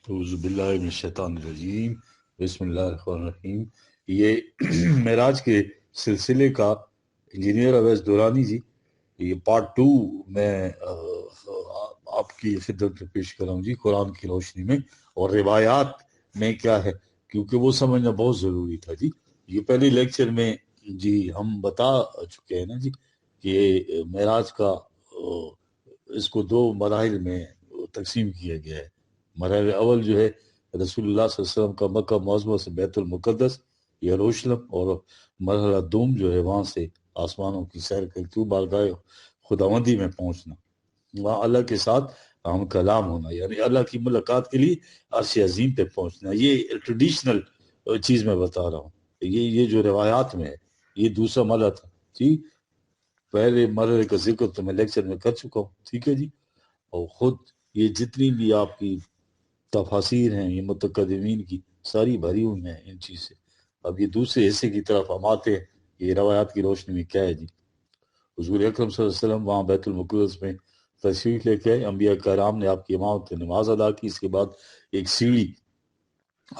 اعوذ باللہ من الشیطان الرجیم، بسم اللہ الرحمن الرحیم۔ یہ معراج کے سلسلے کا انجینئر اویس دورانی جی، یہ پارٹ 2 میں آپ کی خدمت میں پیش کر رہا ہوں جی، قرآن کی روشنی میں اور روایات میں کیا ہے، کیونکہ وہ سمجھنا بہت ضروری تھا جی۔ یہ پہلے لیکچر میں جی ہم بتا چکے ہیں نا جی کہ معراج کا اس کو 2 مراحل میں تقسیم کیا گیا ہے۔ مرحلہ اول جو ہے رسول اللہ صلی اللہ علیہ وسلم کا مکہ معظمہ سے بیت المقدس یروشلم، اور مرحلہ دوم جو ہے وہاں سے آسمانوں کی سیر کر کے بارگاہ خداوندی میں پہنچنا، وہاں اللہ کے ساتھ ہم کلام ہونا، یعنی اللہ کی ملاقات کے لیے عرش عظیم پہ پہنچنا۔ یہ ٹریڈیشنل چیز میں بتا رہا ہوں، یہ جو روایات میں ہے یہ دوسرا مرحلہ تھا جی۔ پہلے مرحلے کا ذکر تو میں لیکچر میں کر چکا ہوں، ٹھیک ہے جی۔ اور خود یہ جتنی بھی آپ کی تفاسیر ہیں یہ متقدمین کی ساری بھری ہوئی ہیں ان چیز سے۔ اب یہ دوسرے حصے کی طرف ہم آتے ہیں، یہ روایات کی روشنی میں کیا ہے جی۔ حضور اکرم صلی اللہ علیہ وسلم وہاں بیت المقدس میں تشریف لے کے آئے، انبیاء کرام نے آپ کی امامت میں نماز ادا کی، اس کے بعد ایک سیڑھی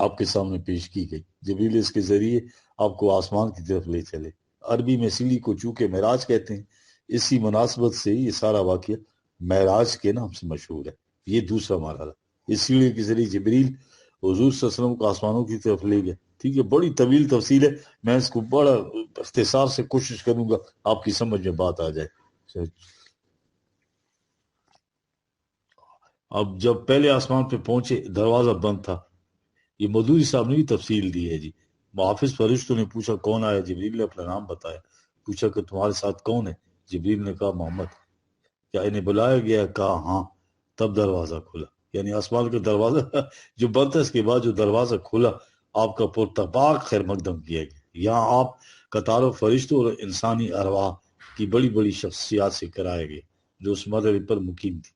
آپ کے سامنے پیش کی گئی، جبریل اس کے ذریعے آپ کو آسمان کی طرف لے چلے۔ عربی میں سیڑھی کو چونکہ معراج کہتے ہیں، اسی مناسبت سے یہ سارا واقعہ معراج کے نام سے مشہور ہے۔ یہ دوسرا مرحلہ، اس سیڑھی کے ذریعے جبریل حضور صلی اللہ علیہ وسلم کو آسمانوں کی طرف لے گیا، ٹھیک ہے۔ بڑی طویل تفصیل ہے، میں اس کو بڑا اختصار سے کوشش کروں گا آپ کی سمجھ میں بات آ جائے۔ اب جب پہلے آسمان پہ پہنچے دروازہ بند تھا، یہ مودودی صاحب نے بھی تفصیل دی ہے جی۔ محافظ فرشتوں نے پوچھا کون آیا، جبریل نے اپنا نام بتایا، پوچھا کہ تمہارے ساتھ کون ہے، جبریل نے کہا محمد۔ کیا انہیں بلایا گیا، کہا ہاں۔ تب دروازہ کھلا، یعنی آسمان کا دروازہ جو بند تھا، اس کے بعد جو دروازہ کھلا آپ کا پرتپاک خیر مقدم کیا گیا۔ یہاں آپ کا تعارف فرشتوں اور انسانی ارواح کی بڑی بڑی شخصیات سے کرایا گیا جو اس مرحلے پر مقیم تھی۔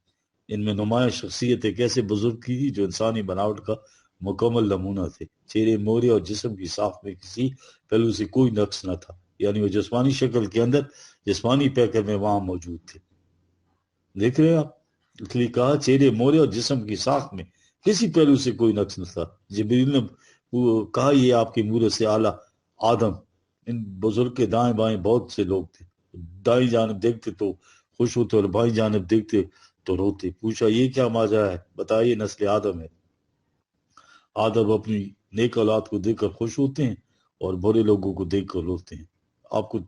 ان میں نمایاں شخصیت ایک ایسے بزرگ کی تھی جو انسانی بناوٹ کا مکمل نمونہ تھے، چہرے مورے اور جسم کی ساخت میں کسی پہلو سے کوئی نقص نہ تھا، یعنی وہ جسمانی شکل کے اندر جسمانی پیکر میں وہاں موجود تھے۔ دیکھ رہے ہیں آپ، اس لیے کہا چہرے مورے اور جسم کی ساخت میں کسی پہلو سے کوئی نقص نہ تھا۔ جبریل نے کہا یہ آپ کی مورت سے اعلیٰ آدم۔ ان بزرگ کے دائیں بائیں بہت سے لوگ تھے، دائیں جانب دیکھتے تو خوش ہوتے اور بائیں جانب دیکھتے تو روتے۔ پوچھا یہ کیا ماجرا ہے، بتائیے۔ نسل آدم ہے، آدم اپنی نیک اولاد کو دیکھ کر خوش ہوتے ہیں اور برے لوگوں کو دیکھ کر روتے ہیں۔ آپ کو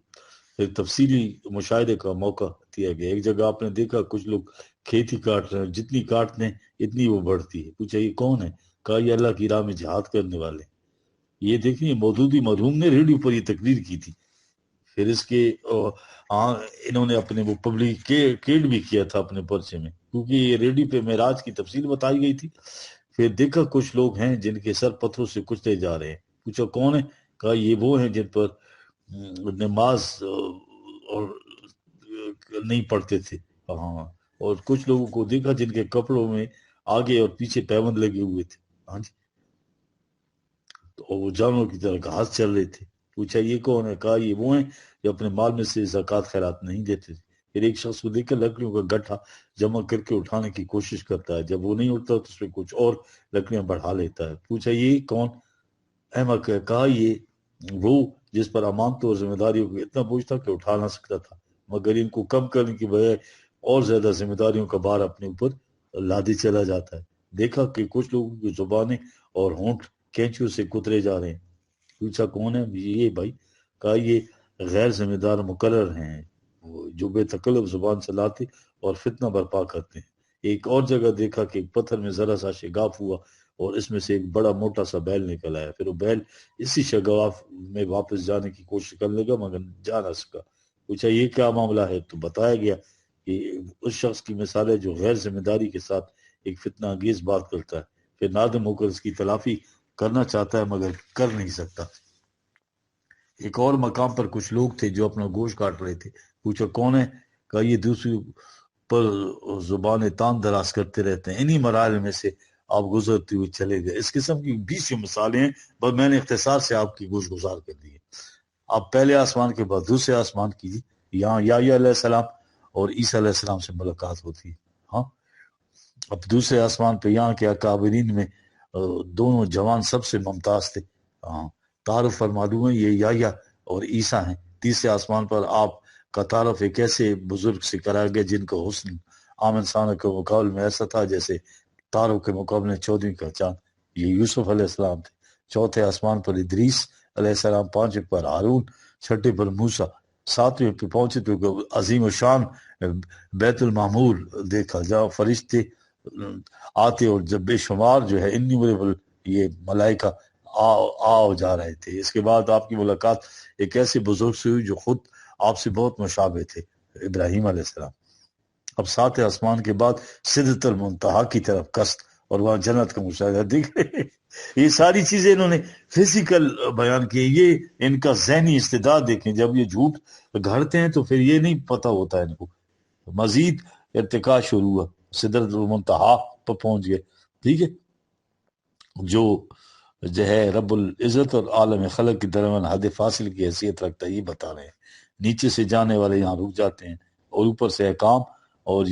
تفصیلی مشاہدے کا موقع دیا گیا۔ ایک جگہ آپ نے دیکھا کچھ لوگ کھیتی کاٹ رہے ہیں، جتنی کاٹتے ہیں اتنی وہ بڑھتی ہے۔ پوچھا یہ کون ہے، کہا یہ اللہ کی راہ میں جہاد کرنے والے۔ یہ دیکھیں مودودی مرحوم نے ریڈیو پر یہ تقریر کی تھی، پھر اس کے انہوں نے اپنے وہ پبلیکیٹ بھی کیا تھا اپنے پرچے میں، کیونکہ یہ ریڈیو پہ معراج کی تفصیل بتائی گئی تھی۔ پھر دیکھا کچھ لوگ ہیں جن کے سر پتھروں سے کچلے جا رہے ہیں۔ پوچھا کون ہے، کہا یہ وہ ہیں جن پر نماز اور نہیں پڑھتے تھے۔ ہاں، اور کچھ لوگوں کو دیکھا جن کے کپڑوں میں آگے اور پیچھے پیوند لگے ہوئے تھے، ہاں جی، تو وہ جانوروں کی طرح گھاس چل رہے تھے۔ پوچھا یہ کون ہے، کہا یہ وہ ہیں جو اپنے مال میں سے زکوٰۃ خیرات نہیں دیتے تھے۔ پھر ایک شخص کو دیکھ کر لکڑیوں کا گٹھا جمع کر کے اٹھانے کی کوشش کرتا ہے، جب وہ نہیں اٹھتا تو اس میں کچھ اور لکڑیاں بڑھا لیتا ہے۔ پوچھا یہ کون، احمق ہے، کہا یہ وہ جس پر امانتوں اور ذمہ داریوں کو اتنا بوجھ تھا کہ اٹھا نہ سکتا تھا، مگر ان کو کم کرنے کی بجائے اور زیادہ ذمہ داریوں کا بار اپنے اوپر لادے چلا جاتا ہے۔ دیکھا کہ کچھ لوگوں کی زبانیں اور ہونٹ کینچیوں سے کترے جا رہے ہیں۔ پوچھا کون ہے، یہ بھائی، کہا یہ غیر ذمہ دار مقرر ہیں جو بے تکلف زبان چلاتے اور فتنہ برپا کرتے ہیں۔ ایک اور جگہ دیکھا کہ ایک پتھر میں ذرا سا شگاف ہوا اور اس میں سے ایک بڑا موٹا سا بیل نکل آیا۔ پھر وہ بیل اسی شگاف میں واپس جانے کی کوشش کرنے لگا مگر جا نہ سکا۔ پوچھا یہ کیا معاملہ ہے، تو بتایا گیا کہ اس شخص کی مثال ہے جو غیر ذمہ داری کے ساتھ ایک فتنہ انگیز بات کرتا ہے، پھر نادم ہو کر اس کی تلافی کرنا چاہتا ہے مگر کر نہیں سکتا۔ ایک اور مقام پر کچھ لوگ تھے جو اپنا گوشت کاٹ رہے تھے۔ پوچھا کون ہے، کہا یہ دوسری پر زبانیں تان دراز کرتے رہتے ہیں۔ انہی مراحل میں سے آپ گزرتے ہوئے چلے گئے۔ اس قسم کی 20 مثالیں ہیں، بس میں نے اختصار سے آپ کی گوش گزار کر دی ہے۔ آپ پہلے آسمان کے بعد دوسرے آسمان کی، یہاں یحییٰ علیہ السلام اور عیسیٰ علیہ السلام سے ملاقات ہوتی ہے۔ ہاں، اب دوسرے آسمان پہ یہاں کے اکابرین میں دونوں جوان سب سے ممتاز تھے. تعارف پر معلوم ہے یہ یحییٰ اور عیسیٰ ہیں. تیسرے آسمان پر آپ کا تعارف ایک ایسے بزرگ سے کرا گیا جن کا حسن عام انسانوں کے مقابلے میں ایسا تھا جیسے تاروں کے مقابلے 14ویں کا چاند. یہ یوسف علیہ السلام تھے. چوتھے آسمان پر ادریس علیہ السلام، پانچویں پر ہارون، چھٹے پر موسیٰ، ساتویں پہ پہنچے تو عظیم و شان بیت المعمور دیکھا جہاں فرشتے آتے اور جب بے شمار جو ہے انیومیریبل یہ ملائکہ آ جا رہے تھے. اس کے بعد آپ کی ملاقات ایک ایسے بزرگ سے ہوئی جو خود آپ سے بہت مشابہ تھے، ابراہیم علیہ السلام. اب ساتھ آسمان کے بعد سدرۃ المنتہا کی طرف قصد اور وہاں جنت کا مشاہدہ. دیکھ رہے یہ ساری چیزیں انہوں نے فزیکل بیان کی. یہ ان کا ذہنی استعداد دیکھیں. جب یہ جھوٹ گھڑتے ہیں تو پھر یہ نہیں پتہ ہوتا ہے ان کو. مزید ارتقاء شروع ہوا، سدرۃ المنتہا پر پہنچ گئے. ٹھیک ہے، جو ہے رب العزت اور عالم خلق کے درمیان حد فاصل کی حیثیت رکھتا ہے. یہ بتا رہے ہیں نیچے سے جانے والے یہاں رک جاتے ہیں اور اوپر سے احکام اور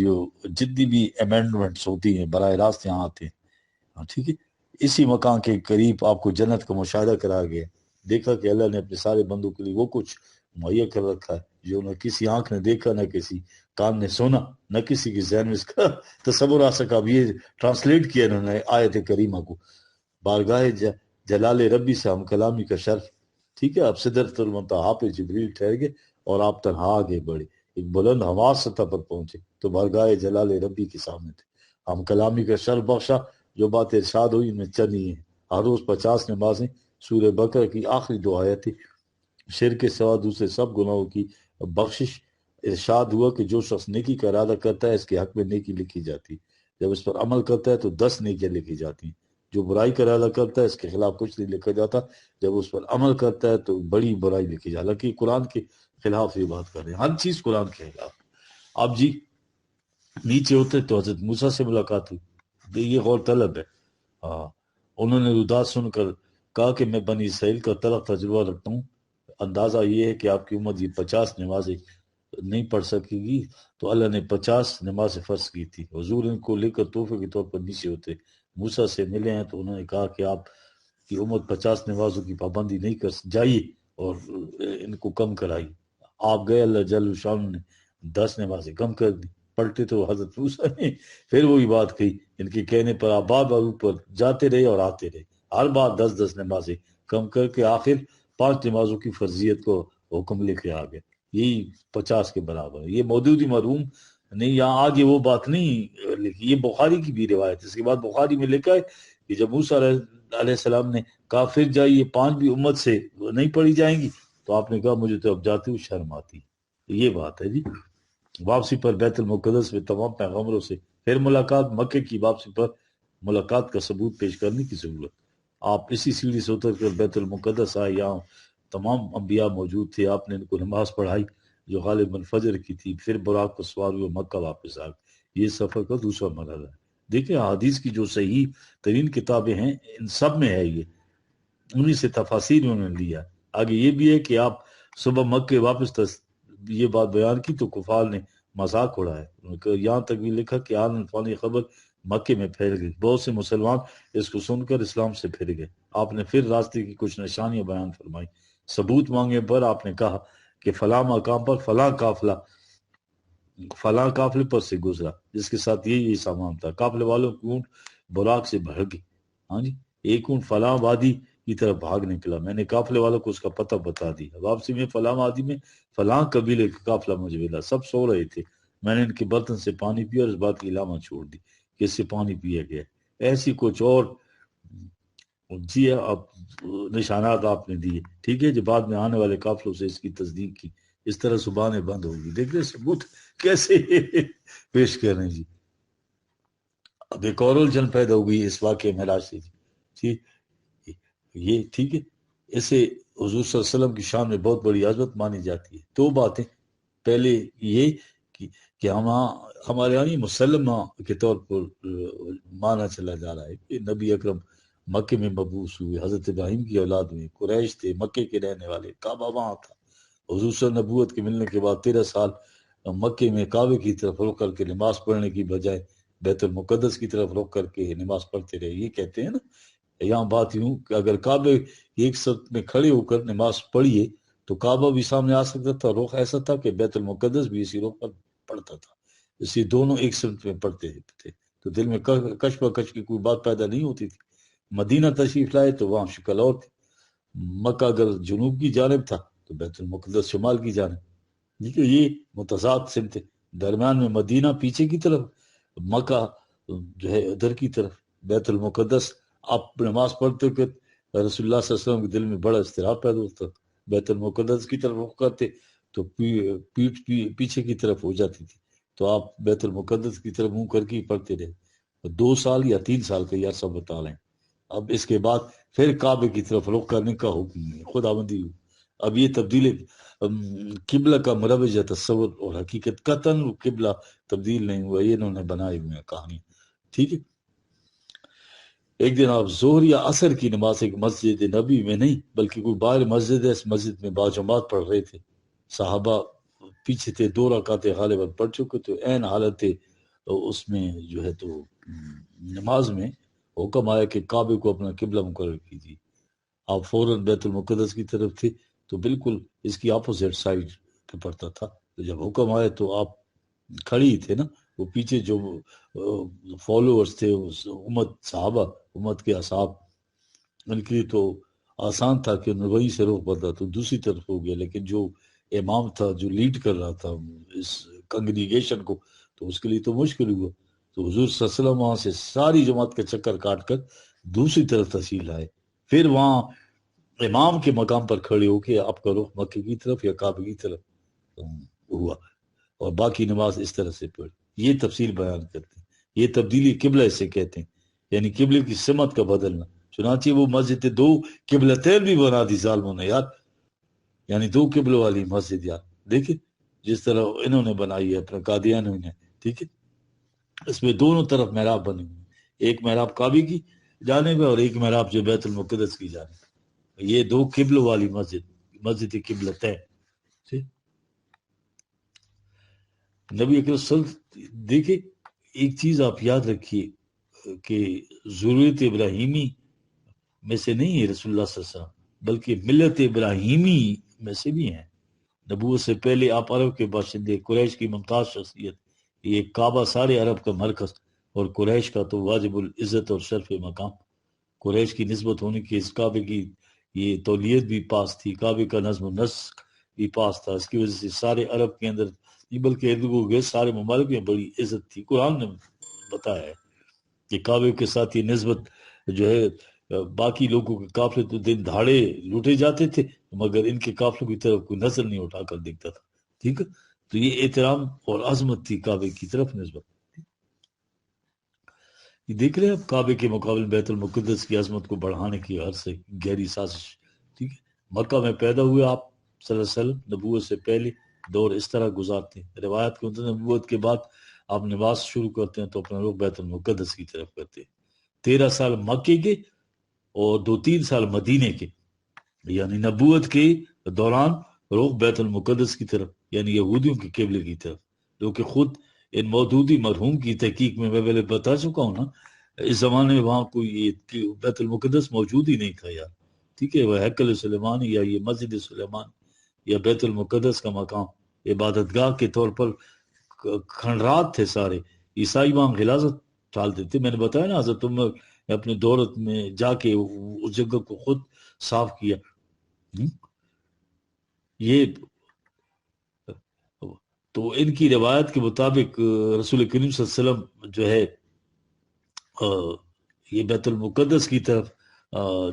جتنی بھی امینڈمنٹس ہوتی ہیں براہ راست یہاں آتے ہیں. ٹھیک ہے، اسی مکان کے قریب آپ کو جنت کا مشاہدہ کرا گیا. دیکھا کہ اللہ نے اپنے سارے بندوں کے لیے وہ کچھ مہیا کر رکھا ہے جو نہ کسی آنکھ نے دیکھا، نہ کسی کان نے سنا، نہ کسی کے ذہن میں اس کا تصور آ سکا. اب یہ ٹرانسلیٹ کیا انہوں نے آیت کریمہ کو. بارگاہ جلال ربی سے ہم کلامی کا شرف. ٹھیک ہے، اب سدرۃ المنتہا پہ جبریل ٹھہر گئے اور آپ تنہا آگے بڑھے، ایک بلند ہوا سطح پر پہنچے تو بارگاہ جلال ربی کے سامنے تھے. ہم کلامی کا شرف بخشا. جو بات ارشاد ہوئی ان میں چند ہی ہیں. ہر روز 50 نمازیں. سورہ بقرہ کی آخری 2 آیتیں. شرک کے سوا دوسرے سب گناہوں کی بخشش. ارشاد ہوا کہ جو شخص نیکی کا ارادہ کرتا ہے اس کے حق میں نیکی لکھی جاتی ہے، جب اس پر عمل کرتا ہے تو 10 نیکیاں لکھی جاتی ہیں. جو برائی کا ارادہ کرتا ہے اس کے خلاف کچھ نہیں لکھا جاتا، جب اس پر عمل کرتا ہے تو بڑی برائی لکھی جاتی ہے. حالانکہ قرآن کے خلاف یہ بات کر رہے ہیں، ہر چیز قرآن کے خلاف. اب جی نیچے ہوتے تو حضرت موسیٰ سے ملاقات ہوئی. یہ غور طلب ہے. انہوں نے رداد سن کر کہا کہ میں بنی اسرائیل کا تلخ تجربہ رکھتا ہوں. اندازہ یہ ہے کہ آپ کی امت یہ 50 نمازیں نہیں پڑھ سکے گی، تو اللہ نے 50 نمازیں فرض کی تھی. حضور ان کو لے کر تحفے کے طور پر نیچے ہوتے موسیٰ سے ملے ہیں تو انہوں نے کہا کہ آپ کی امت 50 نمازوں کی پابندی نہیں کر جائیے اور ان کو کم کرائیے. آپ گئے، اللہ جل شان نے 10 نمازیں کم کر دی. پلٹے تو حضرت موسیٰ نے پھر وہی بات کہی. ان کے کہنے پر آپ بار بار اوپر جاتے رہے اور آتے رہے، ہر بار 10 نمازیں کم کر کے آخر 5 نمازوں کی فرضیت کو حکم لے کے آ گئے. یہی 50 کے برابر ہے. یہ مودودی مرحوم نہیں، یہاں آگے وہ بات نہیں لکھی. یہ بخاری کی بھی روایت ہے. اس کے بعد بخاری میں لکھا ہے کہ جب موسیٰ علیہ السلام نے کہا پھر جائیے 5 بھی امت سے نہیں پڑھی جائیں گی، تو آپ نے کہا مجھے تو اب جاتے ہوئے شرم آتی. یہ بات ہے جی. واپسی پر بیت المقدس میں تمام پیغمبروں سے پھر ملاقات. مکے کی واپسی پر ملاقات کا ثبوت پیش کرنے کی ضرورت. آپ اسی سیڑھی سے اتر کر بیت المقدس آئے، یہاں تمام انبیاء موجود تھے. آپ نے ان کو نماز پڑھائی جو غالباً فجر کی تھی. پھر براق پر سوار ہوئے مکہ واپس آ گئے. یہ سفر کا دوسرا مرحلہ ہے. دیکھیں حدیث کی جو صحیح ترین کتابیں ہیں ان سب میں ہے یہ، انہی سے تفاسیر انہوں نے لیا. آگے یہ بھی ہے کہ آپ صبح مکے واپس یہ بات بیان کی تو کفار نے مذاق اڑایا. یہاں تک بھی لکھا کہ آن فانی خبر مکے میں پھیل گئی. بہت سے مسلمان اس کو سن کر اسلام سے پھر گئے. آپ نے پھر راستے کی کچھ نشانیاں بیان فرمائی. ثبوت مانگے پر آپ نے کہا کہ فلاں مقام پر فلاں قافلے پر سے گزرا جس کے ساتھ یہ سامان تھا. قافلے والوں کی اونٹ براق سے بھر گئی. ہاں جی، ایک اونٹ فلاں وادی کی طرف بھاگ نکلا. میں نے قافلے والوں کو اس کا پتہ بتا دیا. واپسی میں فلاں وادی میں فلاں قبیلے کا قافلہ مجھے ملا. سب سو رہے تھے. میں نے ان کے برتن سے پانی پیا اور اس بات کی علامت چھوڑ دی کہ اس سے پانی پیا گیا. ایسی کچھ اور جی اب نشانات آپ نے دیے. ٹھیک ہے جی. بعد میں آنے والے قافلوں سے اس کی تصدیق کی. اس طرح زبانیں بند ہوگی. دیکھ رہے ثبوت کیسے پیش کر رہے ہیں جی. اب ایک اور الجھن پیدا ہوئی اس واقعے معراج سے جی. یہ ٹھیک ہے، اسے حضور صلی اللہ علیہ وسلم کی شان میں بہت بڑی عظمت مانی جاتی ہے. 2 باتیں. پہلے یہ کہ ہمارے یہاں مسلمہ کے طور پر مانا چلا جا رہا ہے کہ نبی اکرم مکے میں مبعوث ہوئے. حضرت ابراہیم کی اولاد میں قریش تھے، مکے کے رہنے والے. کعبہ وہاں تھا. حضور صلی اللہ علیہ وسلم نبوت کے ملنے کے بعد 13 سال مکے میں کعبے کی طرف رخ کر کے نماز پڑھنے کی بجائے بیت المقدس کی طرف رخ کر کے نماز پڑھتے رہے. یہ کہتے ہیں نا یہاں بات یوں کہ اگر کعبے ایک صف میں کھڑے ہو کر نماز پڑھیے تو کعبہ بھی سامنے آ سکتا تھا. رخ ایسا تھا کہ بیت المقدس بھی اسی رخ پر پڑھتا تھا. اسی دونوں ایک صف میں پڑھتے تھے تو دل میں کش بکش کی کوئی بات پیدا نہیں ہوتی تھی. مدینہ تشریف لائے تو وہاں شکل اور تھی. مکہ اگر جنوب کی جانب تھا تو بیت المقدس شمال کی جانب. یہ متضاد سمت، درمیان میں مدینہ پیچھے کی طرف، مکہ جو ہے ادھر کی طرف. بیت المقدس آپ نماز پڑھتے کہ رسول اللہ صلی اللہ علیہ وسلم کے دل میں بڑا اضطراب پیدا ہوتا. بیت المقدس کی طرف رخ کرتے تو پیٹھ پیچھے کی طرف ہو جاتی تھی تو آپ بیت المقدس کی طرف منہ کر کے پڑھتے رہے. 2 سال یا 3 سال کا یہ عرصہ بتا لیں. اب اس کے بعد پھر کعبے کی طرف رخ کرنے کا حکم خداوندی ہو. اب یہ تبدیل قبلہ کا مروج یا تصور اور حقیقت قطعاً قبلہ تبدیل نہیں ہوا. یہ انہوں نے بنائی ہوئی کہانی. ٹھیک ہے. ایک دن آپ ظہر یا عصر کی نماز ایک مسجد نبی میں نہیں بلکہ کوئی باہر مسجد ہے، اس مسجد میں باجماعت پڑھ رہے تھے. صحابہ پیچھے تھے، 2 رکعتیں غالباً پڑھ چکے تو عین حالت اس میں جو ہے تو نماز میں حکم آیا کہ کعبے کو اپنا قبلہ مقرر کیجیے. آپ فوراً بیت المقدس کی طرف تھے تو بالکل اس کی اپوزٹ سائڈ پہ پڑتا تھا. تو جب حکم آیا تو آپ کھڑی تھے نا. وہ پیچھے جو فالوورز تھے امت صحابہ، امت کے اصحاب، ان کے لیے تو آسان تھا کہ انہوں نے وہی سے رخ بدلا تو دوسری طرف ہو گیا. لیکن جو امام تھا، جو لیڈ کر رہا تھا اس کنگریگیشن کو، تو اس کے لیے تو مشکل ہوا. تو حضور صلی اللہ علیہ وسلم وہاں سے ساری جماعت کا چکر کاٹ کر دوسری طرف تشریف لائے. پھر وہاں امام کے مقام پر کھڑے ہو کے آپ کا رخ مکے کی طرف یا کعبے کی طرف ہوا اور باقی نماز اس طرح سے پڑھی. یہ تفصیل بیان کرتے ہیں. یہ تبدیلی قبلہ اسے کہتے ہیں، یعنی قبلے کی سمت کا بدلنا. چنانچہ وہ مسجد 2 قبلتین بھی بنا دی ظالموں نے یار، یعنی 2 قبلوں والی مسجد یار. دیکھیں جس طرح انہوں نے بنائی ہے اپنے قادیانوں نے. ٹھیک ہے. اس میں دونوں طرف محراب بنے ہوئے ہیں. ایک محراب کعبے کی جانب ہے اور ایک محراب جو بیت المقدس کی جانب. یہ 2 قبلوں والی مسجد قبلتین. نبی اکرم صلی اللہ علیہ وسلم دیکھیں ایک چیز آپ یاد رکھیے کہ ضرورت ابراہیمی میں سے نہیں ہے رسول اللہ صلی اللہ علیہ وسلم، بلکہ ملت ابراہیمی میں سے بھی ہیں. نبوت سے پہلے آپ عرب کے باشندے، قریش کی ممتاز شخصیت. یہ کعبہ سارے عرب کا مرکز اور قریش کا تو واجب العزت اور شرف مقام. قریش کی نسبت ہونے کی اس کعبے کی یہ تولیت بھی پاس تھی، کعبے کا نظم و نسق بھی پاس تھا. اس کی وجہ سے سارے عرب کے اندر نہیں بلکہ ارد سارے ممالک میں بڑی عزت تھی. قرآن نے بتایا ہے کہ کعبے کے ساتھ یہ نسبت جو ہے باقی لوگوں کے قافلے تو دن دھاڑے لوٹے جاتے تھے مگر ان کے قافلوں کی طرف کوئی نظر نہیں اٹھا کر دیکھتا تھا. ٹھیک ہے. تو یہ احترام اور عظمت تھی کعبے کی طرف نسبت. یہ دیکھ رہے ہیں اب کعبے کے مقابلے بیت المقدس کی عظمت کو بڑھانے کی غرض سے گہری سازش. ٹھیک ہے. مکہ میں پیدا ہوئے آپ صلی اللہ علیہ وسلم نبوت سے پہلے دور اس طرح گزارتے ہیں. روایت کے مطابق نبوت کے بعد آپ نماز شروع کرتے ہیں تو اپنا رخ بیت المقدس کی طرف کرتے ہیں. 13 سال مکے کے اور 2-3 سال مدینے کے، یعنی نبوت کے دوران رخ بیت المقدس کی طرف یعنی یہودیوں کے قبلے کی طرف، جو کہ خود ان مودودی مرحوم کی تحقیق میں پہلے بتا چکا ہوں نا. اس زمانے میں وہاں کوئی بیت المقدس موجود ہی نہیں تھا یار. ٹھیک ہے. وہ ہیکل سلیمان یا یہ مسجد سلیمان یا بیت المقدس کا مقام عبادت گاہ کے طور پر کھنڈرات تھے سارے. عیسائی وہاں غلاظت ڈالتے تھے. میں نے بتایا نا حضرت عمر نے اپنے دولت میں جا کے اس جگہ کو خود صاف کیا. یہ تو ان کی روایت کے مطابق رسول کریم صلی اللہ علیہ وسلم جو ہے یہ بیت المقدس کی طرف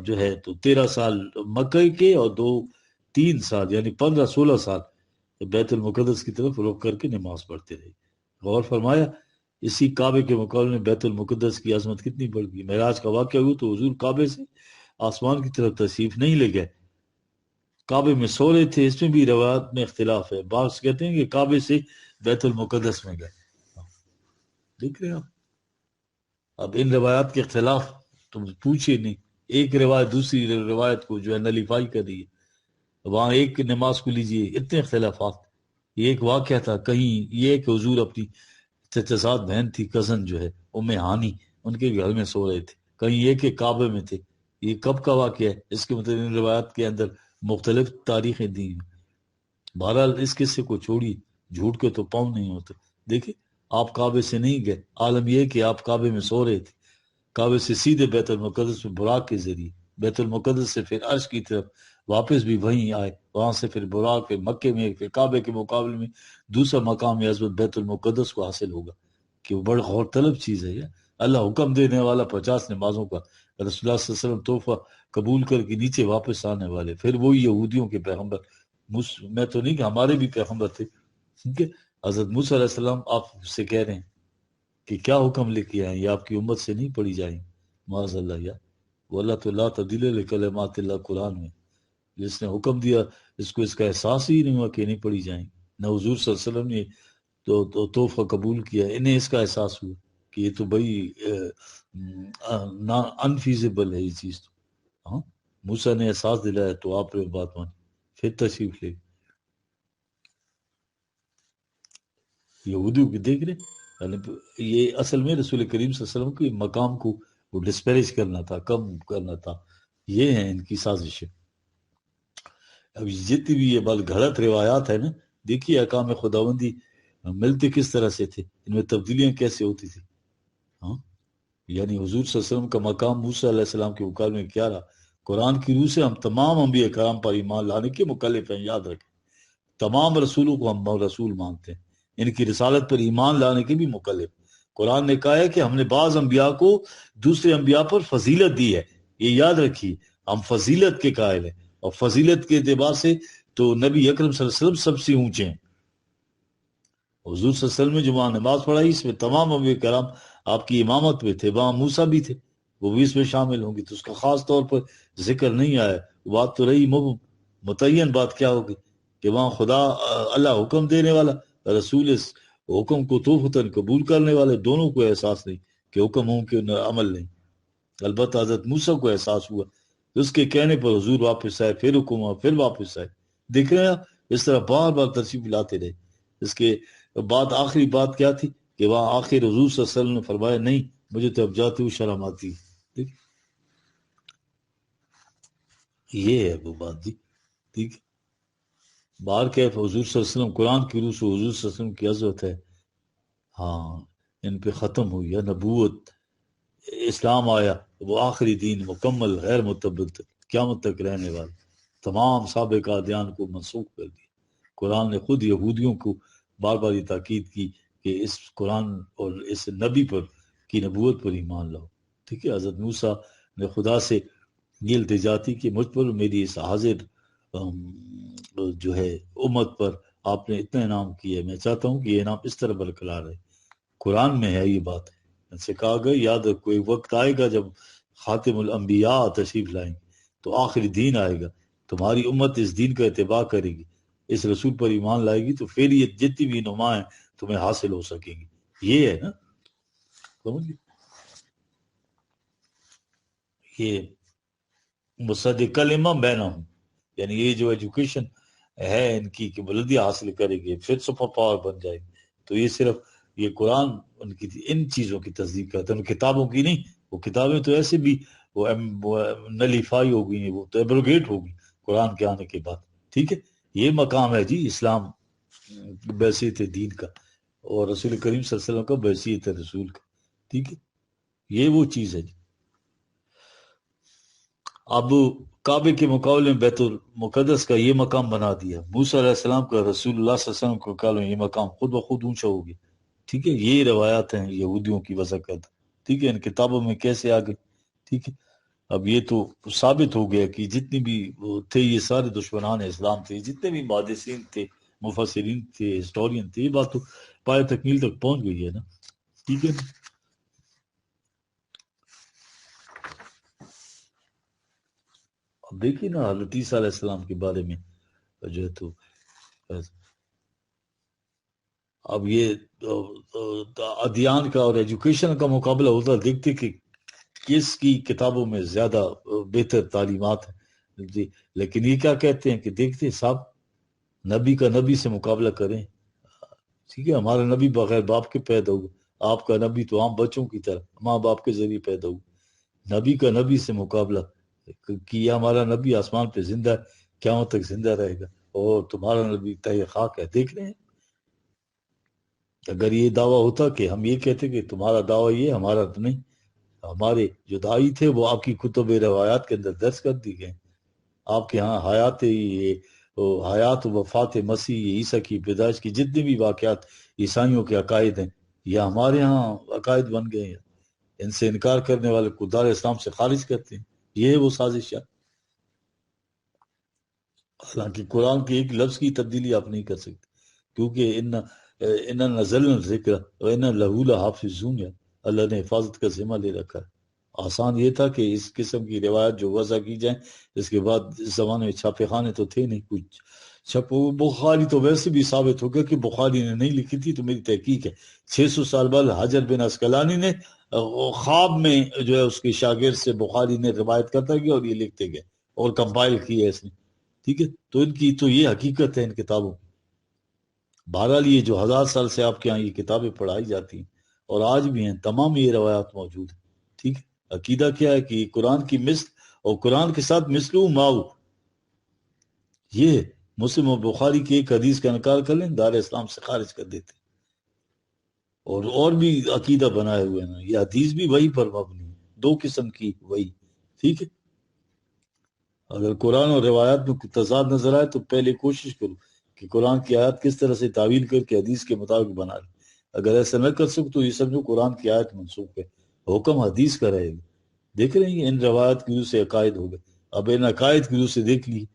جو ہے تو 13 سال مکہ کے اور 2-3 سال یعنی 15-16 سال بیت المقدس کی طرف رخ کر کے نماز پڑھتے رہے. غور فرمایا اسی کعبے کے مقابلے میں بیت المقدس کی عظمت کتنی بڑھ گئی. معراج کا واقعہ ہوا تو حضور کعبے سے آسمان کی طرف تشریف نہیں لے گئے، کعبے میں سو رہے تھے. اس میں بھی روایات میں اختلاف ہے. بعض کہتے ہیں کہ کعبے سے بیت المقدس میں گئے. دیکھ رہے آپ اب ان روایات کے اختلاف تم پوچھے نہیں. ایک روایت دوسری روایت کو جو ہے نلیفائی کر رہی ہے. وہاں ایک نماز کو لیجئے اتنے اختلافات. یہ ایک واقعہ تھا کہیں یہ کہ حضور اپنی چچا ساتھ بہن تھی کزن جو ہے ام ہانی، ان کے گھر میں سو رہے تھے، کہیں یہ کہ کعبے میں تھے۔ یہ کب کا واقعہ ہے؟ اس کے مطابق ان روایات کے اندر مختلف تاریخیں دی ہیں۔ بہرحال اس قصے کو چھوڑی، جھوٹ کے تو پاؤں نہیں ہوتے۔ دیکھیں آپ کعبے سے نہیں گئے، عالم یہ کہ آپ کعبے میں سو رہے تھے، کعبے سے سیدھے بیت المقدس میں براق کے ذریعے، بیت المقدس سے پھر عرش کی طرف واپس بھی وہیں آئے، وہاں سے پھر براق، پھر مکے میں، پھر کعبے کے مقابلے میں دوسرا مقام عظمت بیت المقدس کو حاصل ہوگا، کہ وہ بڑا غور طلب چیز ہے یہ۔ اللہ حکم دینے والا 50 نمازوں کا، رسول اللہ صلی اللہ علیہ وسلم تحفہ قبول کر کے نیچے واپس آنے والے، پھر وہی یہودیوں کے پیغمبر۔ میں تو نہیں کہ ہمارے بھی پیغمبر تھے، ٹھیک ہے؟ حضرت موسیٰ علیہ السلام آپ سے کہہ رہے ہیں کہ کیا حکم لے کے آئیں، یہ آپ کی امت سے نہیں پڑھی جائیں، معاذ اللہ۔ یا وہ اللہ تو لا تبدیل لکلمات اللہ، قرآن میں جس نے حکم دیا اس کو اس کا احساس ہی نہیں ہوا کہ نہیں پڑھی جائیں۔ نہ حضور صلی اللہ علیہ وسلم نے تو تحفہ قبول کیا، انہیں اس کا احساس ہوا کہ یہ تو بڑی انفیزیبل ہے یہ چیز۔ تو ہاں موسیٰ نے احساس دلایا تو آپ نے بات مانی، پھر تشریف لے یہودیوں کی دیکھ رہے یعنی یہ اصل میں رسول کریم صلی اللہ علیہ وسلم کے مقام کو وہ ڈسپیریج کرنا تھا، کم کرنا تھا۔ یہ ہیں ان کی سازشیں۔ اب جتنی بھی یہ بات غلط روایات ہے نا، دیکھیے احکام خداوندی ملتے کس طرح سے تھے، ان میں تبدیلیاں کیسے ہوتی تھی۔ ہاں یعنی حضور صلی اللہ علیہ وسلم کا مقام موسیٰ علیہ السلام کے مقابلے میں کیا رہا؟ قرآن کی روح سے ہم تمام انبیاء کرام پر ایمان لانے کے مکلف ہیں، یاد رکھیں۔ تمام رسولوں کو ہم رسول مانتے ہیں، ان کی رسالت پر ایمان لانے کے بھی مکلف۔ قرآن نے کہا ہے کہ ہم نے بعض انبیاء کو دوسرے انبیاء پر فضیلت دی ہے، یہ یاد رکھیے، ہم فضیلت کے قائل ہیں، اور فضیلت کے اعتبار سے تو نبی اکرم صلی اللہ علیہ وسلم سب سے اونچے ہیں۔ حضور صلی اللہ علیہ وسلم نے جو وہاں نماز پڑھائی، اس میں تمام انبیاء کرام آپ کی امامت میں تھے، وہاں موسیٰ بھی تھے، وہ بھی اس میں شامل ہوں گے، تو اس کا خاص طور پر ذکر نہیں آیا۔ بات تو رہی متعین بات کیا ہوگی کہ وہاں خدا اللہ حکم دینے والا، رسول اس حکم کو توفتاً قبول کرنے والے، دونوں کو احساس نہیں کہ حکم ہوں کہ عمل نہیں۔ البتہ حضرت موسیٰ کو احساس ہوا، اس کے کہنے پر حضور واپس آئے، پھر حکم ہوا، پھر واپس آئے۔ دیکھ رہے ہیں اس طرح بار بار تشریف لاتے رہے۔ اس کے بعد آخری بات کیا تھی کہ وہاں آخر حضور صلی اللہ علیہ وسلم نے فرمایا نہیں مجھے تو اب جاتے ہوئے شرم آتی ہے۔ یہ ہے وہ بات جی، ٹھیک ہے۔ بار کیف حضور صلی اللہ علیہ وسلم، قرآن کی روح سے حضور صلی اللہ علیہ وسلم کی عظمت ہے، ہاں ان پہ ختم ہوئی ہے نبوت، اسلام آیا، وہ آخری دین مکمل غیر متبدل قیامت تک رہنے والا، تمام سابق ادیان کو منسوخ کر دیا۔ قرآن نے خود یہودیوں کو بار بار یہ تاکید کی کہ اس قرآن اور اس نبی پر کی نبوت پر ایمان لاؤ، ٹھیک ہے۔ حضرت موسیٰ نے خدا سے یہ التجا کی کہ مجھ پر میری اس حاضر جو ہے امت پر آپ نے اتنا انعام کیا ہے، میں چاہتا ہوں کہ یہ انعام اس طرح برقرار رہے۔ قرآن میں ہے یہ بات، ان سے کہا گیا یاد رکھو ایک وقت آئے گا جب خاتم الانبیاء تشریف لائیں گے تو آخری دین آئے گا، تمہاری امت اس دین کا اتباع کرے گی، اس رسول پر ایمان لائے گی، تو پھر یہ جتنی بھی نما ہیں تمہیں حاصل ہو سکیں گی۔ یہ ہے نا، سمجھ گئے؟ یہ مصدق کلمہ بینہم، یعنی یہ جو ایجوکیشن ہے ان کی کہ بلندی حاصل کرے گی، پھر سپر پاور بن جائے گی، تو یہ صرف یہ قرآن ان کی ان چیزوں کی تصدیق کرتا ہے، ان کتابوں کی نہیں۔ وہ کتابیں تو ایسے بھی وہ نلیفائی ہو گئی ہیں، وہ تو ایبروگیٹ ہو گئی قرآن کے آنے کے بعد، ٹھیک ہے۔ یہ مقام ہے جی اسلام بحیثیت دین کا، اور رسول کریم صلی اللہ علیہ وسلم کا بحیثیت رسول کا، ٹھیک ہے۔ یہ وہ چیز ہے جی۔ اب کعبے کے مقابلے میں بیت المقدس کا یہ مقام بنا دیا، موسیٰ علیہ السلام کا رسول اللہ صلی اللہ علیہ وسلم کو مقابلے میں یہ مقام خود بخود اونچا ہو گیا، ٹھیک ہے۔ یہ روایات ہیں یہودیوں کی وضع کرتا، ٹھیک ہے، ان کتابوں میں کیسے آ گئے، ٹھیک ہے۔ اب یہ تو ثابت ہو گیا کہ جتنی بھی وہ تھے یہ سارے دشمنان اسلام تھے، جتنے بھی محدثین تھے، مفسرین تھے، ہسٹورین تھے، یہ بات تو پائے تکمیل تک پہنچ گئی ہے نا، ٹھیک ہے۔ اب دیکھیے نا حضرت عیسیٰ علیہ السلام کے بارے میں جو ہے تو اب یہ ادیان کا اور ایجوکیشن کا مقابلہ ہوتا، دیکھتے کہ کس کی کتابوں میں زیادہ بہتر تعلیمات ہیں جی۔ لیکن یہ کیا کہتے ہیں کہ دیکھتے صاحب نبی کا نبی سے مقابلہ کریں، ٹھیک ہے، ہمارا نبی بغیر باپ کے پیدا ہوا، آپ کا نبی تو عام بچوں کی طرح ماں باپ کے ذریعے پیدا ہوا، نبی کا نبی سے مقابلہ کیا، ہمارا نبی آسمان پہ زندہ ہے، قیامت تک زندہ رہے گا، اور تمہارا نبی تہ خاک ہے۔ دیکھ رہے ہیں، اگر یہ دعویٰ ہوتا کہ ہم یہ کہتے کہ تمہارا دعویٰ یہ ہمارا تو نہیں، ہمارے جو دائی تھے وہ آپ کی کتب روایات کے اندر درج کر دی گئے، آپ کے ہاں حیات و وفات مسیح، عیسیٰ کی پیدائش کی جتنے بھی واقعات عیسائیوں کے عقائد ہیں، یہ ہمارے ہاں عقائد بن گئے ہیں، ان سے انکار کرنے والے کو دار اسلام سے خارج کرتے ہیں، یہ ہے وہ سازش ہے۔ حالانکہ قرآن کے ایک لفظ کی تبدیلی آپ نہیں کر سکتے، کیونکہ ان نزلنا ذکر و ان لہو لحافظون، اللہ نے حفاظت کا ذمہ لے رکھا ہے۔ آسان یہ تھا کہ اس قسم کی روایت جو وضع کی جائیں، اس کے بعد اس زمانے میں چھاپے خانے تو تھے نہیں کچھ، بخاری تو ویسے بھی ثابت ہو گیا کہ بخاری نے نہیں لکھی تھی، تو میری تحقیق ہے 600 سال بعد حجر بن عسقلانی نے خواب میں جو ہے اس کے شاگرد سے بخاری نے روایت کرتا گیا اور یہ لکھتے گئے اور کمپائل کی ہے اس نے، ٹھیک ہے، تو ان کی تو یہ حقیقت ہے ان کتابوں۔ بہرحال یہ جو 1000 سال سے آپ کے ہاں یہ کتابیں پڑھائی جاتی ہیں اور آج بھی ہیں، تمام یہ روایات موجود ہیں، ٹھیک ہے۔ عقیدہ کیا ہے کہ قرآن کی مثل اور قرآن کے ساتھ مثلو ماؤ، یہ مسلم و بخاری کی ایک حدیث کا انکار کر لیں دار اسلام سے خارج کر دیتے، اور بھی عقیدہ بنائے ہوئے ہیں، یہ حدیث بھی وہی پر مبنی ہے، دو قسم کی وہی، ٹھیک ہے۔ اگر قرآن اور روایات میں کوئی تضاد نظر آئے تو پہلے کوشش کرو کہ قرآن کی آیات کس طرح سے تعویل کر کے حدیث کے مطابق بنا لیں، اگر ایسا نہ کر سکو تو یہ سمجھو قرآن کی آیت منسوخ ہے، حکم حدیث کا رہے گا۔ دیکھ رہے ہیں ان روایات کی وجہ سے عقائد ہو گئے، اب ان عقائد کی وجہ سے دیکھ لی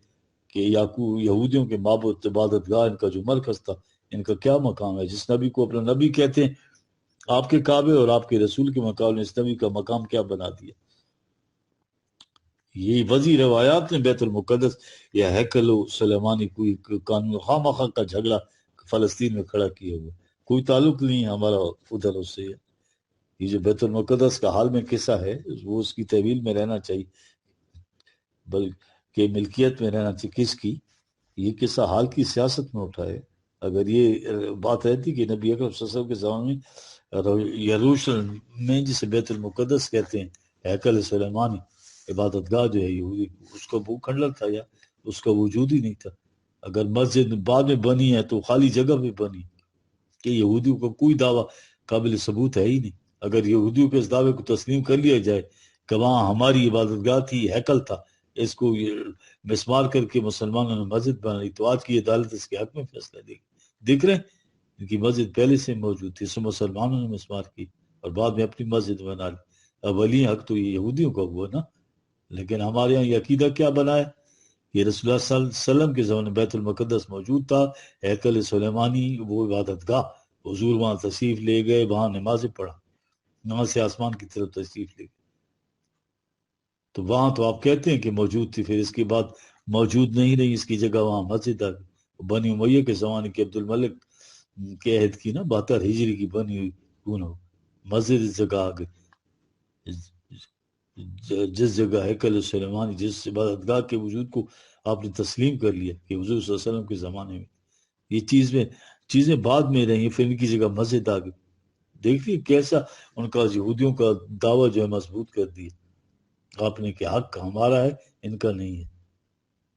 کہ یہودیوں کے معبود عبادت گاہ ان کا جو مرکز تھا، ان کا کیا مقام ہے، جس نبی کو اپنا نبی کہتے ہیں، آپ کے کعبے اور آپ کے رسول کے مقابلے اس نبی کا مقام کیا بنا دیا۔ یہ وضعی روایات نے بیت المقدس یا ہیکل سلیمانی کوئی قانون خواہ مخواہ کا جھگڑا فلسطین میں کھڑا کیا ہوا، کوئی تعلق نہیں ہے ہمارا ادھر اس سے۔ یہ جو بیت المقدس کا حال میں قصہ ہے وہ اس کی طویل میں رہنا چاہیے، بلکہ ملکیت میں رہنا چاہیے کس کی، یہ قصہ حال کی سیاست میں اٹھا ہے۔ اگر یہ بات رہتی کہ نبی اکرم صلی اللہ علیہ وسلم کے زمانے میں یروشلم میں جسے بیت المقدس کہتے ہیں، ہیکل سلیمانی عبادت گاہ جو ہے یہودی، اس کا وہ کھنڈر تھا یا اس کا وجود ہی نہیں تھا، اگر مسجد بعد میں بنی ہے تو خالی جگہ پہ بنی، کہ یہودیوں کا کوئی دعویٰ قابل ثبوت ہے ہی نہیں۔ اگر یہودیوں کے اس دعوے کو تسلیم کر لیا جائے کہ وہاں ہماری عبادت گاہ تھی، ہیکل تھا، اس کو مسمار کر کے مسلمانوں نے مسجد بنائی، تو آج کی عدالت اس کے حق میں فیصلہ دے گی۔ دیکھ رہے ہیں ان کی مسجد پہلے سے موجود تھی، اسے مسلمانوں نے مسمار کی اور بعد میں اپنی مسجد بنا لی، اب ولی حق تو یہ یہودیوں کا ہوا نا۔ لیکن ہمارے یہاں یہ عقیدہ کیا بنا ہے، یہ رسول اللہ صلی اللہ علیہ وسلم کے زمانے بیت المقدس موجود تھا، ہیکل سلیمانی وہ عبادت گاہ، حضور وہاں تشریف لے گئے، وہاں نمازیں پڑھا، وہاں سے آسمان کی طرف تشریف لے گئے، تو وہاں تو آپ کہتے ہیں کہ موجود تھی، پھر اس کے بعد موجود نہیں رہی، اس کی جگہ وہاں مسجد آ گئی، بنی امیہ کے زمانے کے عبد الملک کے عہد کی نا 72 ہجری کی بنی ہوئی مسجد اس جگہ آ گئی، جس جگہ ہیکل سلیمانی، جس عبادت گاہ کے وجود کو آپ نے تسلیم کر لیا کہ حضور صلی اللہ علیہ وسلم کے زمانے میں یہ چیزیں بعد میں رہی، پھر ان کی جگہ مسجد آ گئی۔ دیکھیے کیسا ان کا یہودیوں کا دعویٰ جو ہے مضبوط کر دیا آپ نے کہ حق ہمارا ہے، ان کا نہیں ہے،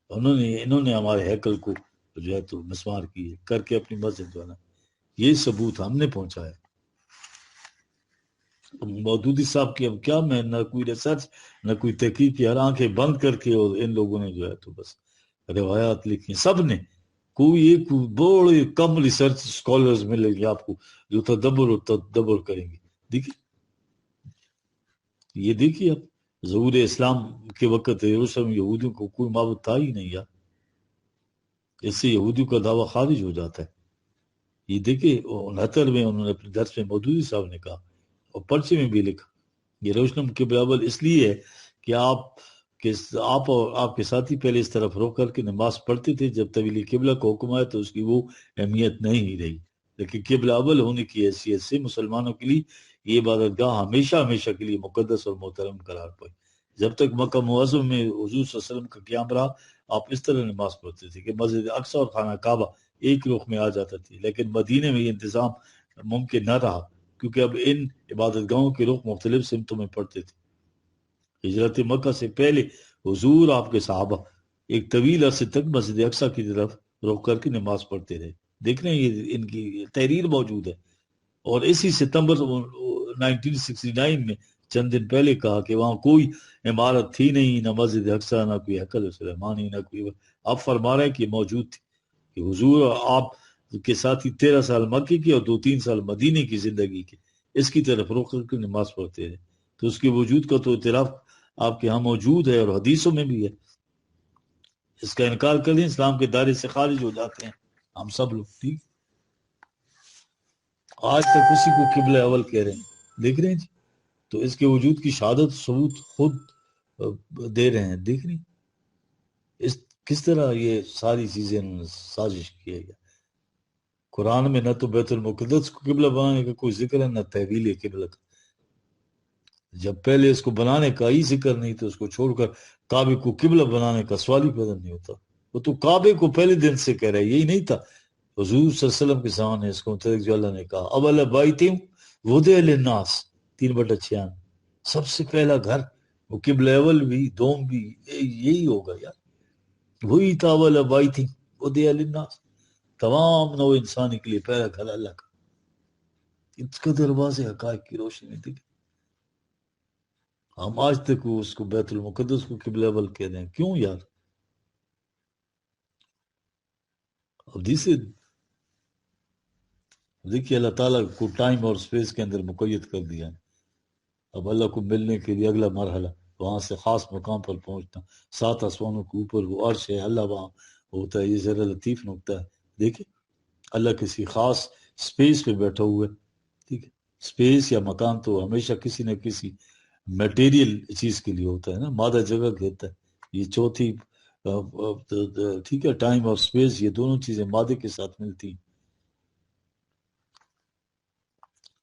انہوں نے ہمارے ہیکل کو جو ہے تو مسمار کی ہے کر کے اپنی مسجد بنا، یہ ثبوت ہم نے پہنچایا۔ مودودی صاحب کی اب کیا، میں نہ کوئی ریسرچ نہ کوئی تحقیق کی، ہر آنکھیں بند کر کے اور ان لوگوں نے جو ہے تو بس روایات لکھی، سب نے، کوئی ایک بڑے کم ریسرچ اسکالرز ملیں گے آپ کو جو تدبر کریں گے۔ دیکھیے یہ دیکھیے آپ ظہور اسلام کے وقت یروشلم یہودیوں کو کوئی معبود تھا ہی نہیں یار، اس سے یہودیوں کا دعویٰ خارج ہو جاتا ہے۔ یہ دیکھیے 69 میں انہوں نے اپنے درس میں مودودی صاحب نے کہا اور پرچے میں بھی لکھا، یروشلم کے برابر اس لیے ہے کہ آپ اور آپ کے ساتھی پہلے اس طرف رو کر کے نماز پڑھتے تھے، جب طویل قبلہ کو حکم آیا تو اس کی وہ اہمیت نہیں رہی، لیکن قبلہ اول ہونے کی حیثیت سے مسلمانوں کے لیے یہ عبادت گاہ ہمیشہ ہمیشہ کے لیے مقدس اور محترم قرار پائی۔ جب تک مکہ معظم میں حضور صلی اللہ علیہ وسلم کا قیام رہا، آپ اس طرح نماز پڑھتے تھے کہ مسجد اقصی اور خانہ کعبہ ایک رخ میں آ جاتا تھی، لیکن مدینے میں یہ انتظام ممکن نہ رہا کیونکہ اب ان عبادت گاہوں کے رخ مختلف سمتوں میں پڑتے تھے۔ ہجرت مکہ سے پہلے حضور آپ کے صحابہ ایک طویل عرصے تک مسجد اقصیٰ کی طرف رخ کر کے نماز پڑھتے رہے۔ دیکھ رہے ہیں یہ ان کی تحریر موجود ہے، اور اسی ستمبر 1969 میں چند دن پہلے کہا کہ وہاں کوئی عمارت تھی نہیں، نہ مسجد اقصیٰ، نہ کوئی ہیکل سلیمانی، نہ کوئی، آپ فرما رہے ہیں کہ موجود تھی، کہ حضور آپ کے ساتھ ہی 13 سال مکے کی اور 2-3 سال مدینے کی زندگی کے اس کی طرف رخ کر کے نماز پڑھتے رہے۔ تو اس کے وجود کا تو اعتراف آپ کے ہاں موجود ہے اور حدیثوں میں بھی ہے۔ اس کا انکار کر دیں اسلام کے دائرے سے خارج ہو جاتے ہیں ہم سب لوگ۔ ٹھیک، آج تک اسی کو قبلہ اول کہہ رہے ہیں، دیکھ رہے ہیں جی۔ تو اس کے وجود کی شہادت ثبوت خود دے رہے ہیں، دیکھ رہے ہیں اس کس طرح یہ ساری چیزیں سازش کیا گیا۔ قرآن میں نہ تو بیت المقدس کو قبلہ بنانے کا کوئی ذکر ہے، نہ تحویل قبلہ کا۔ جب پہلے اس کو بنانے کا ہی ذکر نہیں تو اس کو چھوڑ کر کعبے کو قبلہ بنانے کا سوال ہی پیدا نہیں ہوتا۔ وہ تو کعبے کو پہلے دن سے کہہ رہے، یہی نہیں تھا حضور صلی اللہ علیہ وسلم کے سامنے اس کو متعلق جو اللہ نے کہا، اول بیت وضع للناس 3/96، سب سے پہلا گھر وہ قبلہ اول بھی دوم بھی یہی ہوگا یار، وہی تھا اول بیت وضع للناس، تمام نو انسانی کے لیے پہلا گھر اللہ کا۔ اس کا دروازے حقائق کی روشنی میں دیکھ، ہم آج تک اس کو بیت المقدس کو قبلہ اول کہہ دیں، کیوں یار؟ اب دیکھیے اللہ تعالیٰ کو ٹائم اور سپیس کے اندر مقید کر دیا ہے۔ اب اللہ کو ملنے کے لیے اگلا مرحلہ وہاں سے خاص مقام پر پہنچنا، 7 آسمانوں کے اوپر وہ عرش ہے، اللہ وہاں ہوتا ہے۔ یہ ذرا لطیف نکتہ ہے، دیکھیں اللہ کسی خاص سپیس پہ بیٹھا ہوا ہے، ٹھیک ہے۔ سپیس یا مکان تو ہمیشہ کسی نہ کسی میٹیریل چیز کے لیے ہوتا ہے نا، مادہ جگہ کہتا ہے۔ یہ چوتھی ٹھیک ہے، ٹائم اور سپیس، یہ دونوں چیزیں مادے کے ساتھ ملتی ہیں۔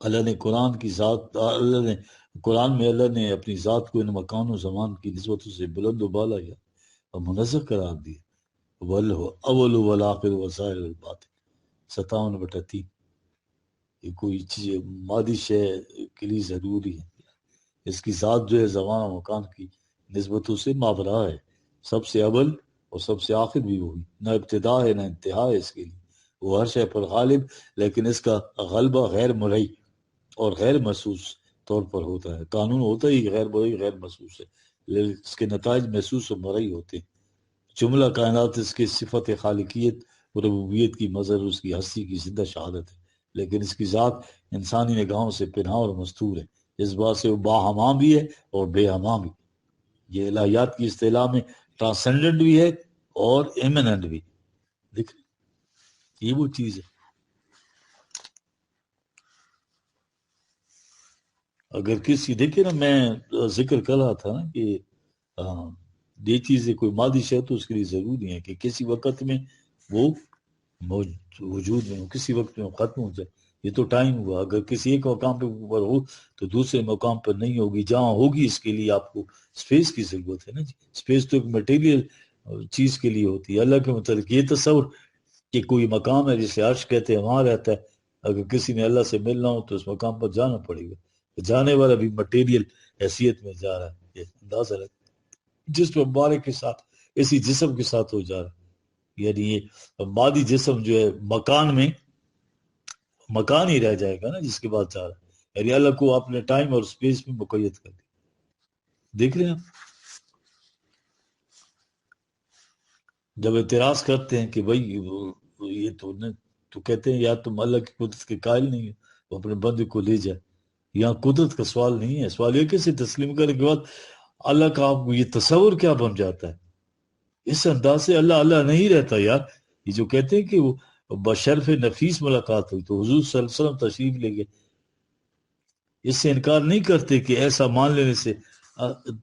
اللہ نے قرآن کی ذات، اللہ نے قرآن میں اللہ نے اپنی ذات کو ان مکان و زمان کی نسبتوں سے بلند و بالا یا اور منزہ قرار دیا۔ اول والآخر والظاہر والباطن 57/3۔ یہ کوئی چیز مادی شے کے لیے ضروری ہے، اس کی ذات جو ہے زمان و مکان کی نسبتوں سے مابرا ہے، سب سے اول اور سب سے آخر بھی وہی، نہ ابتدا ہے نہ انتہا ہے اس کے لیے۔ وہ ہر شے پر غالب، لیکن اس کا غلبہ غیر مرئی اور غیر محسوس طور پر ہوتا ہے۔ قانون ہوتا ہی غیر مرئی غیر محسوس ہے، لیکن اس کے نتائج محسوس و مرئی ہوتے ہیں۔ جملہ کائنات اس کی صفت خالقیت و ربوبیت کی مظہر، اس کی ہستی کی زندہ شہادت ہے، لیکن اس کی ذات انسانی نگاہوں سے پنہاں اور مستور ہے۔ اس بات سے وہ باہما بھی ہے اور بے ہما بھی۔ یہ الہیات کی اصطلاح میں ٹرانسینڈنٹ بھی ہے اور ایمننٹ بھی۔ دیکھ یہ وہ چیز ہے۔ اگر کسی دیکھے نا، میں ذکر کر رہا تھا نا کہ یہ چیزیں کوئی مادی شے تو اس کے لیے ضروری ہے کہ کسی وقت میں وہ وجود میں ہو، کسی وقت میں وہ ختم ہو جائے۔ یہ تو ٹائم ہوا، اگر کسی ایک مقام پہ اوپر ہو تو دوسرے مقام پر نہیں ہوگی، جہاں ہوگی اس کے لیے آپ کو سپیس کی ضرورت ہے نا جی۔ سپیس تو ایک میٹیریل چیز کے لیے ہوتی ہے۔ اللہ کے متعلق یہ تصور کہ کوئی مقام ہے جسے عرش کہتے ہیں، وہاں رہتا ہے، اگر کسی نے اللہ سے ملنا ہو تو اس مقام پر جانا پڑے گا، جانے والا بھی مٹیریل حیثیت میں جا رہا ہے، یہ اندازہ ہے جس پر مبارک کے ساتھ اسی جسم کے ساتھ ہو جا رہا ہے۔ یعنی یہ مادی جسم جو ہے مکان میں مکان ہی رہ جائے گا نا جس کے بعد جا رہا ہے، یعنی اللہ کو آپ نے ٹائم اور سپیس میں مقید کر دیا۔ دیکھ رہے ہیں آپ، جب اعتراض کرتے ہیں کہ بھائی یہ تو کہتے ہیں یا تم اللہ کی قدرت کے قائل نہیں ہے، وہ اپنے بندے کو لے جائے۔ یہاں قدرت کا سوال نہیں ہے، سوال یہ کیسے تسلیم کرنے کے بعد اللہ کا آپ کو یہ تصور کیا بن جاتا ہے؟ اس انداز سے اللہ نہیں رہتا یار۔ یہ جو کہتے ہیں کہ وہ بشرف نفیس ملاقات ہوئی تو حضور صلی اللہ علیہ وسلم تشریف لے گئے، اس سے انکار نہیں کرتے کہ ایسا مان لینے سے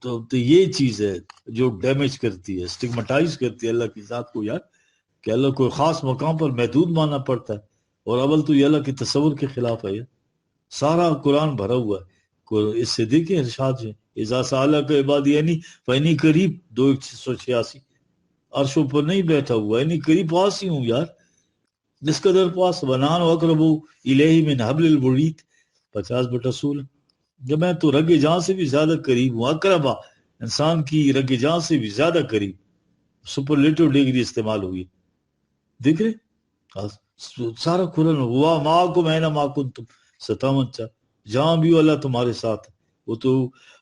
تو یہ چیز ہے جو ڈیمیج کرتی ہے، سٹگمٹائز کرتی ہے اللہ کی ذات کو یار، کہ اللہ کو خاص مقام پر محدود ماننا پڑتا ہے، اور اول تو یہ اللہ کے تصور کے خلاف ہے یار۔ سارا قرآن بھرا ہوا ہے اس سے، دیکھیں ارشاد ہے اذا سألک عبادی انی فانی قریب 2:186، عرشوں پر نہیں بیٹھا ہوا، انی قریب پاس ہی ہوں یار۔ اس قدر پاس ونان اقربو الیہ من حبل الورید 50/16 جب میں تو رگ جان سے بھی زیادہ قریب ہوں. اقربا انسان کی رگ جان سے بھی زیادہ قریب. سپرلیٹو ڈگری استعمال ہوئی. دیکھ رہے سارا قرآن ہوا معکم اینما کنتم 57 جہاں بھی ہو اللہ تمہارے ساتھ. وہ تو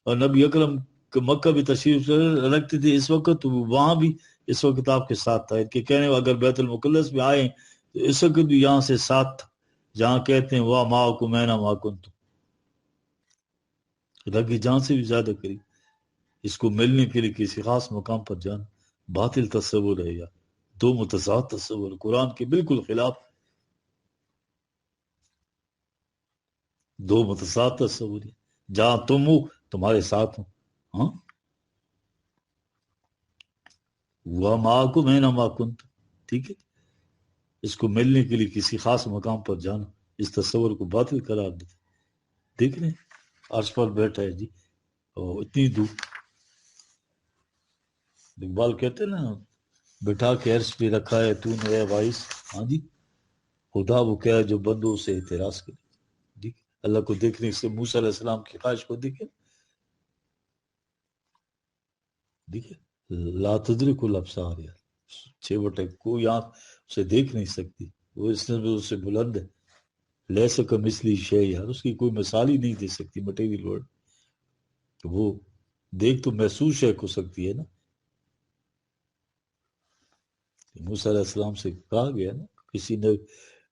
نبی اکرم مکہ بھی تشریف رکھتے تھے اس وقت، تو وہاں بھی اس وقت آپ کے ساتھ تھا. کہ کہنے اگر بیت المقدس میں آئے تو اس وقت بھی یہاں سے ساتھ تھا جہاں کہتے ہیں وہ معکم اینما کنتم. رگی جان سے بھی زیادہ قریب. اس کو ملنے کے لیے کسی خاص مقام پر جانا باطل تصور ہے یا دو متضاد تصور، قرآن کے بالکل خلاف. دو متضاد تصور ہے. جہاں تم ہو تمہارے ساتھ ہوں. ہاں وہ معکم اینما کنتم. ٹھیک ہے، اس کو ملنے کے لیے کسی خاص مقام پر جانا اس تصور کو باطل قرار دیتے. دیکھ رہے ہیں عرش پر بیٹھا ہے جی اور اتنی دور. اقبال کہتے ہیں نا بٹھا کے عرش پہ رکھا ہے تو نے اے وائس. ہاں جی خدا وہ کیا ہے جو بندوں سے اعتراض کرے. ٹھیک اللہ کو دیکھنے سے موسیٰ علیہ السلام کی خواہش کو دیکھے. دیکھے لا تدرک الابصار یار 6 کوئی آنکھ اسے دیکھ نہیں سکتی. وہ اس نے اس سے بلند ہے. لیسا کمثلی شے یار اس کی کوئی مثال ہی نہیں دے سکتی مٹیریل ورڈ. وہ دیکھ تو محسوس شے کو سکتی ہے نا. موسیٰ علیہ السلام سے کہا گیا نا کسی نے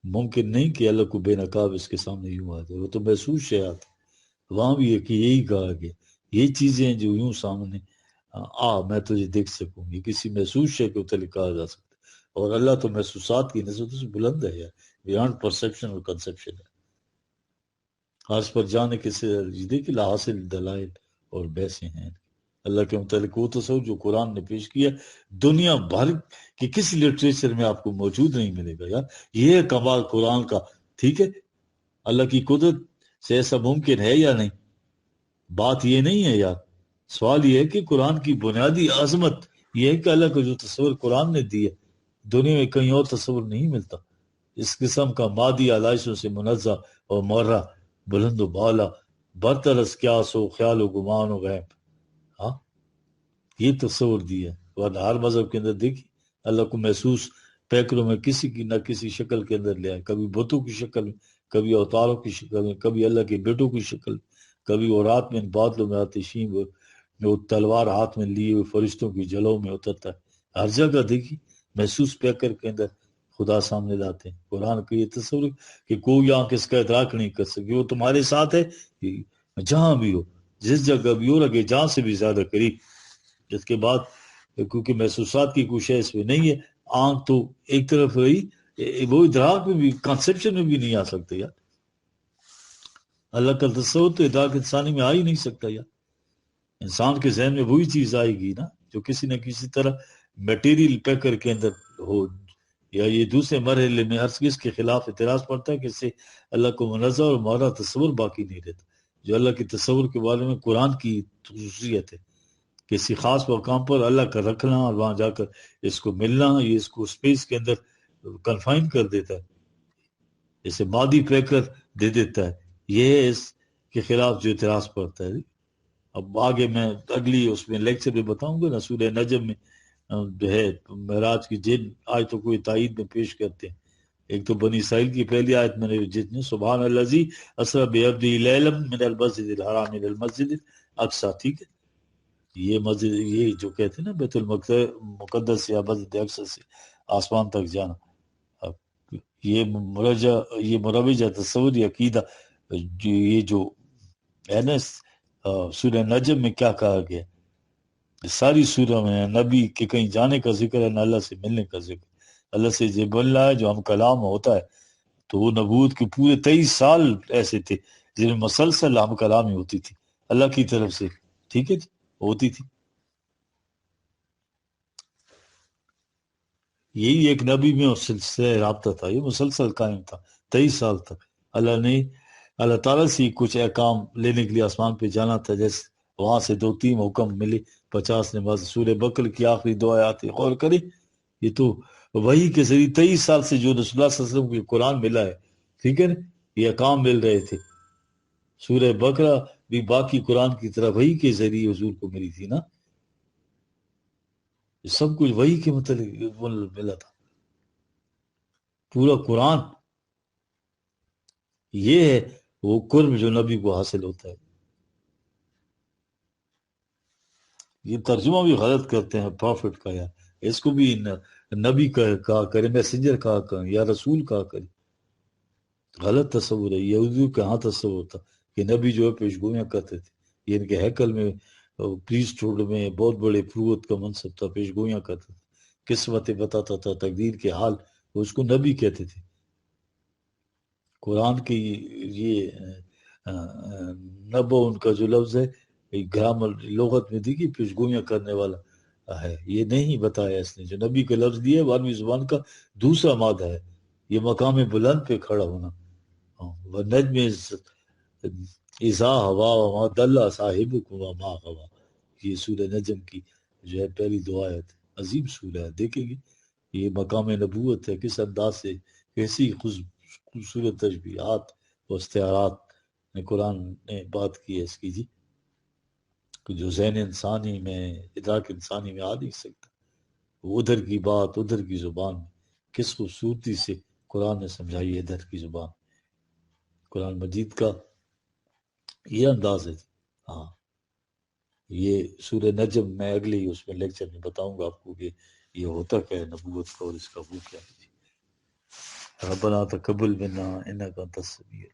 ممکن نہیں کہ اللہ کو بے نقاب اس کے سامنے یوں آ جائے. وہ تو محسوس شے آتی. وہاں بھی ہے کہ یہی کہا گیا یہ چیزیں جو یوں سامنے میں تجھے دیکھ سکوں. یہ کسی محسوس شے کو تلے کہا جا سکتا ہے. اور اللہ تو محسوسات کی نسبت سے بلند ہے یار بیانڈ پرسیپشن اور کنسپشن ہے. عرض پر جانے کے سے دیکھیے حاصل دلائل اور بحثیں ہیں اللہ کے متعلق. وہ تصور جو قرآن نے پیش کیا دنیا بھر کے کسی لٹریچر میں آپ کو موجود نہیں ملے گا یار. یہ ہے کمال قرآن کا. ٹھیک ہے اللہ کی قدرت سے ایسا ممکن ہے یا نہیں. بات یہ نہیں ہے یار. سوال یہ ہے کہ قرآن کی بنیادی عظمت یہ ہے کہ اللہ کو جو تصور قرآن نے دی ہے دنیا میں کہیں اور تصور نہیں ملتا. اس قسم کا مادی علائشوں سے منزہ اور مرہ بلند و بالا برترس کیا سو خیال و گمان و غیب. ہاں یہ تصور دیا ہے. ورنہ ہر مذہب کے اندر دیکھیے اللہ کو محسوس پیکروں میں کسی کی نہ کسی شکل کے اندر لے آئے. کبھی بتوں کی شکل میں، کبھی اوتاروں کی شکل میں، کبھی اللہ کے بیٹوں کی شکل میں، کبھی وہ رات میں ان بادلوں میں آتشین وہ تلوار ہاتھ میں لیے ہوئے فرشتوں کی جلوں میں اترتا ہے. ہر جگہ دیکھیے محسوس پیکر کے اندر خدا سامنے لاتے ہیں. قرآن کا یہ تصور کہ کوئی آنکھ اس کا ادراک نہیں کر سکتی. وہ تمہارے ساتھ ہے جہاں بھی ہو جس جگہ بھی ہو لگے جہاں سے بھی زیادہ قریب. اس کے بعد کیونکہ محسوسات کی کوشش اس میں نہیں ہے. آنکھ تو ایک طرف رہی وہ ادراک میں بھی کنسپشن میں بھی نہیں آ سکتے یار. اللہ کا تصور تو ادراک انسانی میں آ ہی نہیں سکتا یار. انسان کے ذہن میں وہی چیز آئے گی نا جو کسی نہ کسی طرح میٹیریل پیکر کے اندر ہو. یا یہ دوسرے مرحلے میں ہر چیز کے خلاف اعتراض پڑتا ہے کہ اس سے اللہ کو منظر اور مارا تصور باقی نہیں رہتا. جو اللہ کے تصور کے بارے میں قرآن کی خصوصیت ہے کسی خاص مقام پر اللہ کا رکھنا اور وہاں جا کر اس کو ملنا یہ اس کو اسپیس کے اندر کنفائن کر دیتا ہے. اسے مادی پیکر دے دیتا ہے. یہ ہے اس کے خلاف جو اعتراض پڑتا ہے. اب آگے میں اگلی اس میں لیکچر میں بتاؤں گا نا سورہ نجم میں جو ہے معراج کی جن آیتوں کو تائید میں پیش کرتے ہیں. ایک تو بنی اسرائیل کی پہلی آیت میں نے جتنے سبحان الذی اسری بعبدہ لیلا من المسجد الحرام الى المسجد الاقصی. ٹھیک ہے یہ مسجد یہ جو کہتے ہیں نا بیت المقدس یا مسجد اقصی سے آسمان تک جانا. یہ مروجہ تصوری عقیدہ یہ جو ہے نا سورہ نجم میں کیا کہا گیا ساری سورہ میں نبی کے کہیں جانے کا ذکر ہے نہ اللہ سے ملنے کا ذکر. اللہ سے جب اللہ ہے جو ہم کلام ہوتا ہے تو وہ نبوت کے پورے 23 سال ایسے تھے جن میں مسلسل ہم کلامی ہوتی تھی اللہ کی طرف سے. ٹھیک ہے ہوتی تھی. یہی ایک نبی میں سلسلہ رابطہ تھا یہ مسلسل قائم تھا 23 سال تک. اللہ تعالیٰ سے کچھ احکام لینے کے لیے آسمان پہ جانا تھا. جیسے وہاں سے 2-3 حکم ملے 50 نماز. سورہ بقرہ کی آخری 2 آیات غور کریں. یہ تو وہی کے ذریعے 23 سال سے جو رسول اللہ صلی اللہ علیہ وسلم کو قرآن ملا ہے، ٹھیک ہے نا، یہ احکام مل رہے تھے. سورہ بقرہ بھی باقی قرآن کی طرح وہی کے ذریعے حضور کو ملی تھی نا، سب کچھ وہی کے متعلق ملا تھا. پورا قرآن یہ ہے وہ قرب جو نبی کو حاصل ہوتا ہے. یہ ترجمہ بھی غلط کرتے ہیں پروفٹ کا، یا اس کو بھی نبی کہا کرے، میسنجر کہا کرے، یا رسول کہا کرے. غلط تصور ہے. یہودیوں کے ہاں تصور تھا کہ نبی جو ہے پیشگوئیاں کرتے تھے. یہ ان کے ہیکل میں پریسٹ ہوڈ میں بہت بڑے پروت کا منصب تھا، پیشگوئیاں کرتے تھے، قسمتیں بتاتا تھا، تقدیر کے حال، اس کو نبی کہتے تھے. قرآن کی یہ نبو ان کا جو لفظ ہے گرامر لغت میں دی کہ پیشگوئیاں کرنے والا ہے، یہ نہیں بتایا اس نے. جو نبی کا لفظ دیا ہے عربی زبان کا دوسرا مادہ ہے، یہ مقام بلند پہ کھڑا ہونا. وَالنَّجْمِ اذا ہوا وما دل صاحبکم وما غوا. یہ سورہ نجم کی جو ہے پہلی دو آیت، عظیم سورہ ہے. دیکھیں گے یہ مقام نبوت ہے، کس انداز سے کیسی خوبصورت تشبیہات و استعارات نے قرآن نے بات کی ہے اس کی جی، جو ذہن انسانی میں، ادراک انسانی میں آ نہیں سکتا. وہ ادھر کی بات ادھر کی زبان میں کس خوبصورتی سے قرآن نے سمجھائی ہے ادھر کی زبان. قرآن مجید کا یہ انداز ہے جی. ہاں یہ سورہ نجم میں اگلے ہی اس میں لیکچر میں بتاؤں گا آپ کو کہ یہ ہوتا کیا ہے نبوت کا اور اس کا وہ کیا ہے جی. ربنا تقبل منا انک انت السمیع